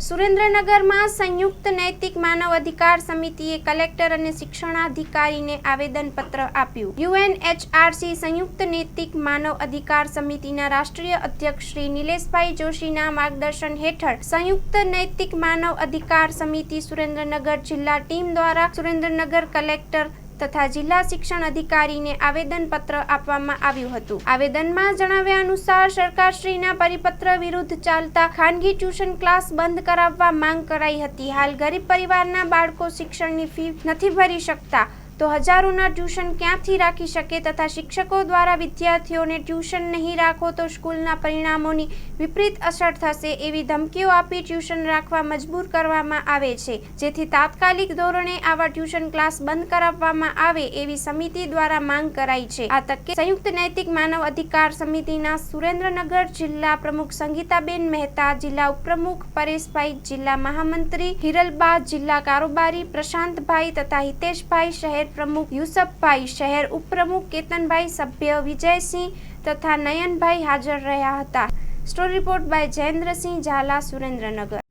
સુરેન્દ્રનગરમાં સંયુક્ત નૈતિક માનવ અધિકાર સમિતિએ કલેક્ટર અને શિક્ષણાધિકારીને આવેદનપત્ર આપ્યું। યુએનએચઆરસી સંયુક્ત નૈતિક માનવ અધિકાર સમિતિના રાષ્ટ્રીય અધ્યક્ષ શ્રી નિલેશભાઈ જોશીના માર્ગદર્શન હેઠળ સંયુક્ત નૈતિક માનવ અધિકાર સમિતિ સુરેન્દ્રનગર જિલ્લા ટીમ દ્વારા સુરેન્દ્રનગર કલેક્ટર તથા જિલ્લા શિક્ષણ અધિકારીને આવેદનપત્ર આપવામાં આવ્યું હતું। આવેદનમાં જણાવ્યા અનુસાર સરકારશ્રીના પરિપત્ર વિરુદ્ધ ચાલતા ખાનગી ટ્યુશન ક્લાસ બંધ કરાવવા માંગ કરાઈ હતી। હાલ ગરીબ પરિવારના બાળકો શિક્ષણની ફી નથી ભરી શકતા તો હજારોના ટ્યુશન ક્યાંથી રાખી શકે તથા શિક્ષકો દ્વારા વિદ્યાર્થીઓને ટ્યુશન નહીં રાખો તો સ્કૂલના પરિણામોની વિપરીત અસર થશે એવી ધમકીઓ આપી ટ્યુશન રાખવા મજબૂર કરવામાં આવે છે, જેથી તાત્કાલિક ધોરણે આવા ટ્યુશન ક્લાસ બંધ કરાવવામાં આવે એવી સમિતિ દ્વારા માંગ કરાઈ છે। આ તકે સંયુક્ત નૈતિક માનવ અધિકાર સમિતિના સુરેન્દ્રનગર જિલ્લા પ્રમુખ સંગીતાબેન મહેતા, જિલ્લા ઉપપ્રમુખ પરેશભાઈ, જિલ્લા મહામંત્રી હિરલબા, જિલ્લા કારોબારી પ્રશાંતભાઈ તથા હિતેશભાઈ, શહેર પ્રમુખ યુસફભાઈ, શહેર ઉપપ્રમુખ કેતનભાઈ, સભ્ય વિજયસિંહ તથા નયનભાઈ હાજર રહ્યા હતા। Story report by Jayendrasinh Zala, Surendranagar.